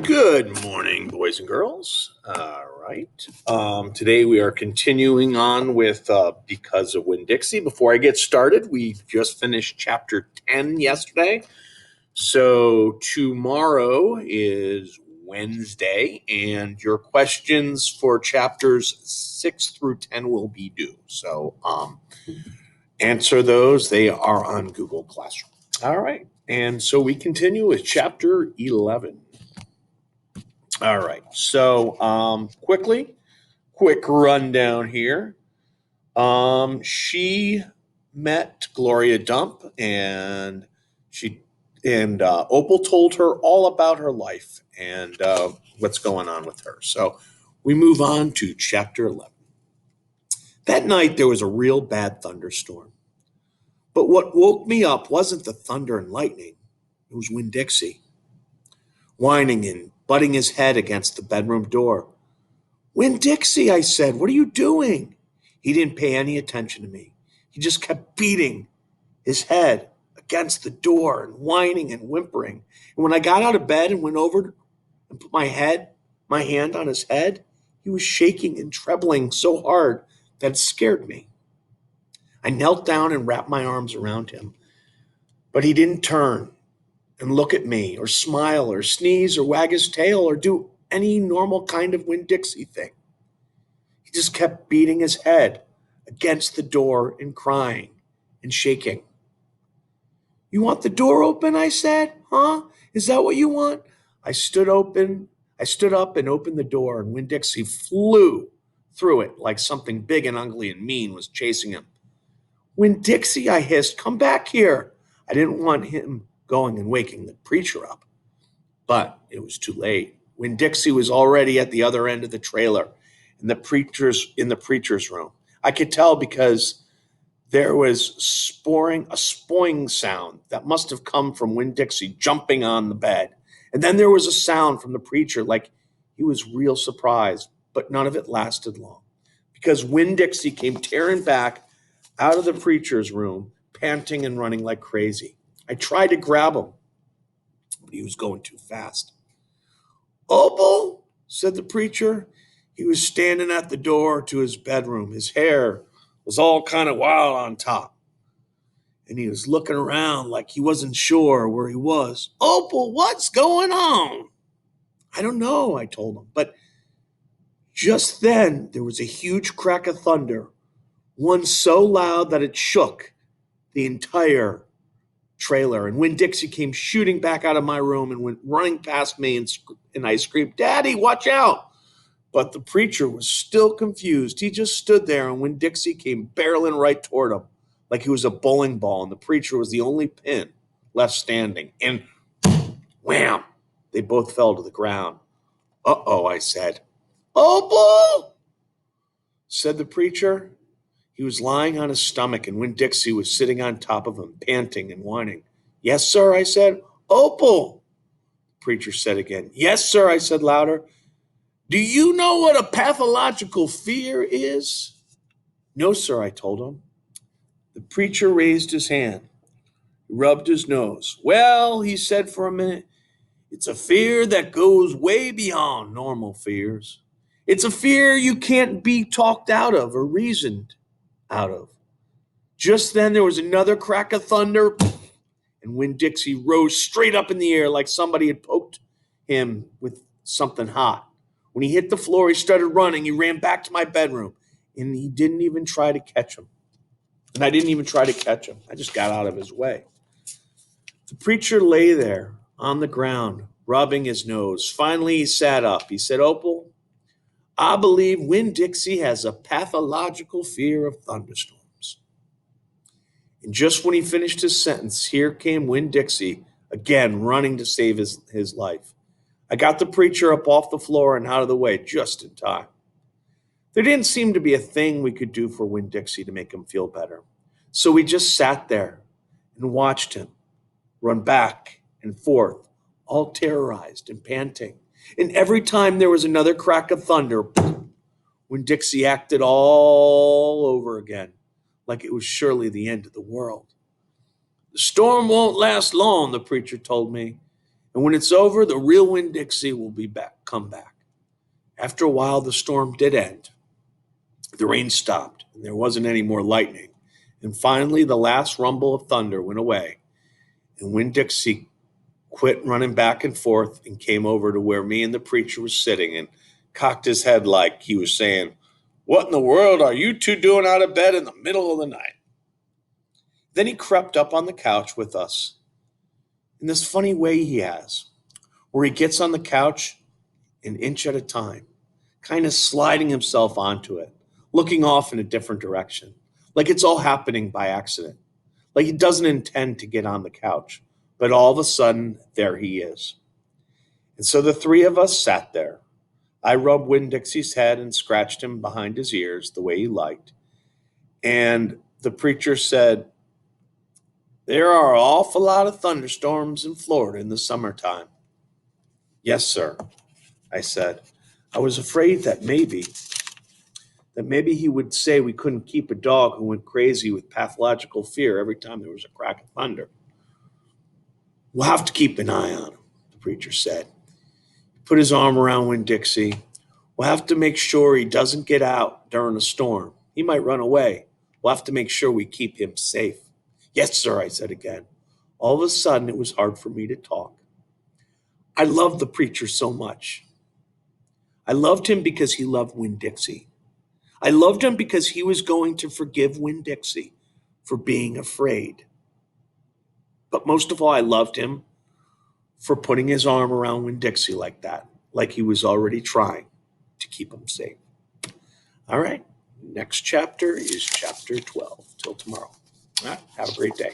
Good morning, boys and girls. All right. Today we are continuing on with Because of Winn-Dixie. Before I get started, we just finished chapter 10 yesterday. So tomorrow is Wednesday, and your questions for chapters 6 through 10 will be due. So answer those. They are on Google Classroom. All right. And so we continue with chapter 11. All right. So, quick rundown here. She met Gloria Dump, and she and Opal told her all about her life and what's going on with her. So, we move on to chapter 11. That night, there was a real bad thunderstorm. But what woke me up wasn't the thunder and lightning. It was Winn-Dixie, whining and butting his head against the bedroom door. Winn-Dixie, I said, what are you doing? He didn't pay any attention to me. He just kept beating his head against the door and whining and whimpering. And when I got out of bed and went over and put my hand on his head, he was shaking and trembling so hard that it scared me. I knelt down and wrapped my arms around him, but he didn't turn and look at me or smile or sneeze or wag his tail or do any normal kind of Winn-Dixie thing. He just kept beating his head against the door and crying and shaking. You want the door open? I said. Huh? Is that what you want? I stood open. I stood up and opened the door, and Winn-Dixie flew through it like something big and ugly and mean was chasing him. Winn-Dixie, I hissed, come back here. I didn't want him going and waking the preacher up. But it was too late. Winn-Dixie was already at the other end of the trailer in the preacher's room. I could tell because there was a spoing sound that must have come from Winn-Dixie jumping on the bed. And then there was a sound from the preacher like he was real surprised, but none of it lasted long. Because Winn-Dixie came tearing back out of the preacher's room, panting and running like crazy. I tried to grab him, but he was going too fast. Opal, said the preacher. He was standing at the door to his bedroom. His hair was all kind of wild on top. And he was looking around like he wasn't sure where he was. Opal, what's going on? I don't know, I told him. But just then, there was a huge crack of thunder, one so loud that it shook the entire trailer. And Winn-Dixie came shooting back out of my room and went running past me, and I screamed, Daddy, watch out! But the preacher was still confused. He just stood there, and Winn-Dixie came barreling right toward him like he was a bowling ball, and the preacher was the only pin left standing. And wham! They both fell to the ground. Uh-oh, I said. Opal! Said the preacher. He was lying on his stomach, and Winn-Dixie was sitting on top of him, panting and whining. Yes, sir, I said. Opal! The preacher said again. Yes, sir, I said louder. Do you know what a pathological fear is? No, sir, I told him. The preacher raised his hand, rubbed his nose. Well, he said for a minute, it's a fear that goes way beyond normal fears. It's a fear you can't be talked out of or reasoned out of. Just then there was another crack of thunder, and Winn-Dixie rose straight up in the air like somebody had poked him with something hot. When he hit the floor, he started running. He ran back to my bedroom, and he didn't even try to catch him. And I didn't even try to catch him. I just got out of his way. The preacher lay there on the ground, rubbing his nose. Finally, he sat up. He said, Opal, I believe Winn-Dixie has a pathological fear of thunderstorms. And just when he finished his sentence, here came Winn-Dixie again, running to save his life. I got the preacher up off the floor and out of the way just in time. There didn't seem to be a thing we could do for Winn-Dixie to make him feel better. So we just sat there and watched him run back and forth, all terrorized and panting. And every time there was another crack of thunder, Winn-Dixie acted all over again, like it was surely the end of the world. The storm won't last long, the preacher told me. And when it's over, the real Winn-Dixie will come back. After a while, the storm did end. The rain stopped, and there wasn't any more lightning. And finally, the last rumble of thunder went away, and Winn-Dixie quit running back and forth and came over to where me and the preacher was sitting and cocked his head like he was saying, "What in the world are you two doing out of bed in the middle of the night?" Then he crept up on the couch with us in this funny way he has, where he gets on the couch an inch at a time, kind of sliding himself onto it, looking off in a different direction, like it's all happening by accident, like he doesn't intend to get on the couch, but all of a sudden, there he is. And so the three of us sat there. I rubbed Winn-Dixie's head and scratched him behind his ears the way he liked. And the preacher said, "There are an awful lot of thunderstorms in Florida in the summertime." "Yes, sir," I said. I was afraid that maybe he would say we couldn't keep a dog who went crazy with pathological fear every time there was a crack of thunder. "We'll have to keep an eye on him," the preacher said. He put his arm around Winn-Dixie. "We'll have to make sure he doesn't get out during a storm. He might run away. We'll have to make sure we keep him safe." "Yes, sir," I said again. All of a sudden, it was hard for me to talk. I loved the preacher so much. I loved him because he loved Winn-Dixie. I loved him because he was going to forgive Winn-Dixie for being afraid. But most of all, I loved him for putting his arm around Winn-Dixie like that, like he was already trying to keep him safe. All right, next chapter is chapter 12. Till tomorrow. All right, have a great day.